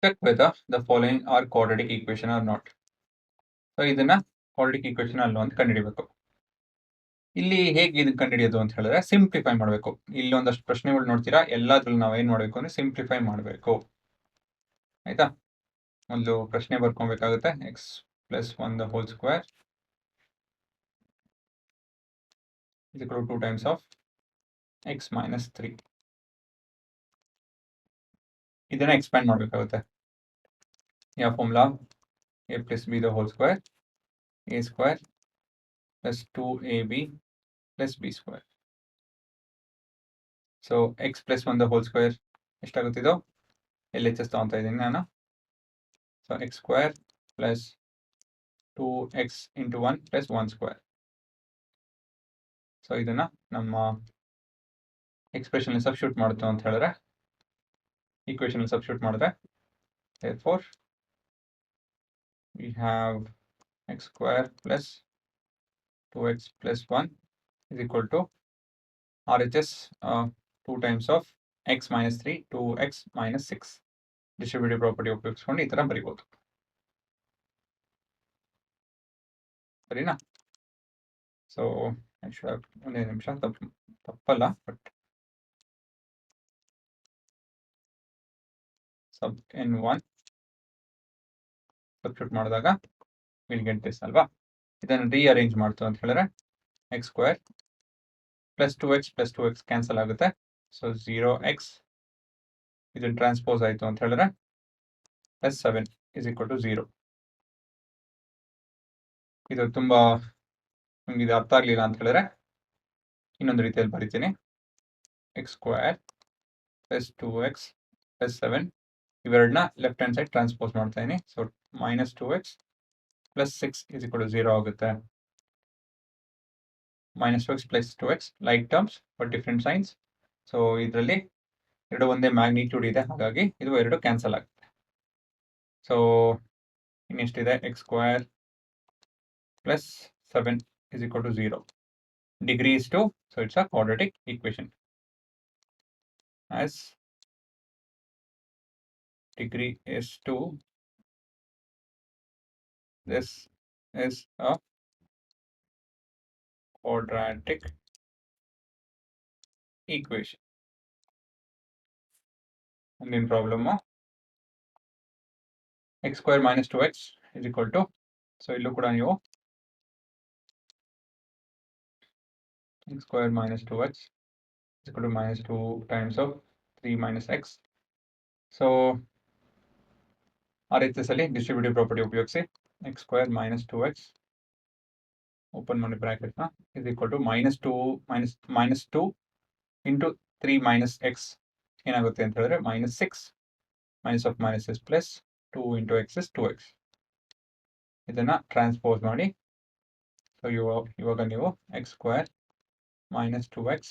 Check whether the following are quadratic equation or not. So ಇದನ್ನ quadratic equation ಅಲ್ವಾ ಅಂತ ಕಂಡುಹಿಡಿಬೇಕು. ಇಲ್ಲಿ ಹೇಗೆ ಇದನ್ನ ಕಂಡುಹಿಡಿಯೋದು ಅಂತ ಹೇಳಿದ್ರೆ ಸಿಂಪ್ಲಿಫೈ ಮಾಡಬೇಕು. ಇಲ್ಲಿ ಒಂದಷ್ಟು ಪ್ರಶ್ನೆಗಳು ನೋಡ್ತೀರಾ, ಎಲ್ಲಾದ್ರಲ್ಲಿ ನಾವು ಏನ್ ಮಾಡಬೇಕು ಅಂದ್ರೆ ಸಿಂಪ್ಲಿಫೈ ಮಾಡಬೇಕು. ಆಯ್ತಾ? ಒಂದು ಪ್ರಶ್ನೆ ಬರ್ಕೊಬೇಕಾಗುತ್ತೆ. X plus 1 the whole square is equal to 2 times of x minus 3. ಇದನ್ನ ಎಕ್ಸ್ಪ್ಯಾಂಡ್ ಮಾಡಬೇಕಾಗುತ್ತೆ. ಯಾವ formula? a plus b the whole square a square plus 2ab plus b square. So x plus 1 the whole square ಎಷ್ಟಾಗುತ್ತಿದೋ LHS ತಗೊಂತಾ ಇದ್ದೀನಿ ನಾನು. So x square plus 2x into 1 plus 1 square. So ಇದನ್ನ ನಮ್ಮ expression substitute ಮಾಡುತ್ತೆ ಅಂತ ಹೇಳಿದ್ರೆ, equation substitute ಮಾಡಿದ್ರೆ, therefore we have x square plus 2x plus 1 is equal to RHS 2 times of x minus 3 2x minus 6. Distributive property ಉಪಯೋಗಿಸ್ಕೊಂಡು ಈ ತರ ಬರೀಬಹುದು. ಸರಿನಾ? ಸೊ ಒಂದೇ ನಿಮಿಷ, ತಪ್ಪಲ್ಲ, ಬಟ್ ಸಬ್ n1 ಸಬ್ಸ್ಟಿಟ್ಯೂಟ್ ಮಾಡಿದಾಗ ವಿಲ್ ಗೆಟ್ ದಿಸ್ ಅಲ್ವಾ. ಇದನ್ನು ರೀಅರೇಂಜ್ ಮಾಡ್ತು ಅಂತ ಹೇಳಿದ್ರೆ X square plus 2x cancel ಆಗುತ್ತೆ. ಸೊ 0x ಇದನ್ನು ಟ್ರಾನ್ಸ್ಪೋಸ್ ಆಯಿತು ಅಂತ ಹೇಳಿದ್ರೆ ಪ್ಲಸ್ 7 ಇಸ್ ಈಕ್ವಲ್ ಟು 0. ಇದು ತುಂಬಾ ನಿಮ್ಗೆ ಇದು ಅರ್ಥ ಆಗಲಿಲ್ಲ ಅಂತ ಹೇಳಿದ್ರೆ ಇನ್ನೊಂದು ರೀತಿಯಲ್ಲಿ ಬರಿತೀನಿ. X square plus 2x plus 7 ಇವೆರಡನ್ನ ಲೆಫ್ಟ್ ಹ್ಯಾಂಡ್ ಸೈಡ್ ಟ್ರಾನ್ಸ್ಪೋಸ್ ಮಾಡ್ತಾ ಇದೀನಿ. So minus 2x plus 6 is equal to 0 ಆಗುತ್ತೆ. minus 2x plus 2x like terms but different signs. So ಇದರಲ್ಲಿ ಎರಡು ಒಂದೇ ಮ್ಯಾಗ್ನಿಟ್ಯೂಡ್ ಇದೆ, ಹಾಗಾಗಿ ಇದು ಎರಡು ಕ್ಯಾನ್ಸಲ್ ಆಗುತ್ತೆ. ಸೊ ಇನ್ನೆಷ್ಟಿದೆ? X square plus 7 is equal to 0. Degree is 2, so it's a quadratic equation. As degree is 2, this is a quadratic equation. Indian problem x square minus 2x is equal to, so illu kuda ನೀವು x square minus 2x is equal to minus 2 times of 3 minus x. So ಆ ರೀತಿಯಲ್ಲಿ distributive property ಉಪಯೋಗಿಸಿ x square minus 2x open ಮಾಡಿ bracket ನ is equal to minus 2 into 3 minus x ಏನಾಗುತ್ತೆ ಅಂತ ಹೇಳಿದ್ರೆ minus 6 minus of minus is plus 2 into x is 2x. ಇದನ್ನ transpose ಮಾಡಿ. ಸೊ ಇವಾಗ ನೀವು x square minus 2x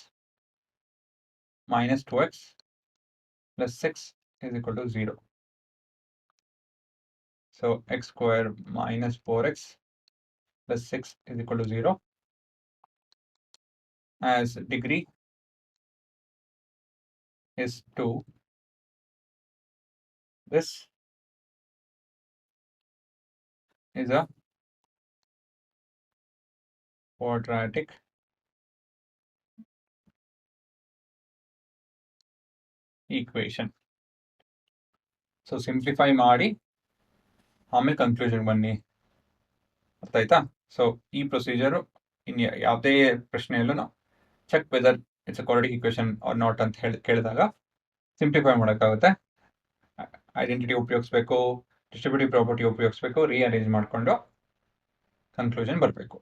plus 6 is equal to 0. So x square minus 4x plus 6 is equal to 0. As degree is 2, this is a quadratic equation. So simplify ಮಾಡಿ ಆಮೇಲೆ conclusion ಬನ್ನಿ. ಅರ್ಥ ಆಯ್ತಾ? So ಈ procedure ಇನ್ನು ಯಾವುದೇ ಪ್ರಶ್ನೆಯಲ್ಲೂ ನಾವು check whether it's a quadratic equation or not ಅಂತ ಕೇಳಿದಾಗ ಸಿಂಪ್ಲಿಫೈ ಮಾಡೋಕ್ಕಾಗುತ್ತೆ. ಐಡೆಂಟಿಟಿ ಉಪಯೋಗಿಸ್ಬೇಕು, ಡಿಸ್ಟ್ರಿಬ್ಯೂಟಿವ್ ಪ್ರಾಪರ್ಟಿ ಉಪಯೋಗಿಸ್ಬೇಕು, ರೀಅರೇಂಜ್ ಮಾಡಿಕೊಂಡು ಕನ್ಕ್ಲೂಷನ್ ಬರಬೇಕು.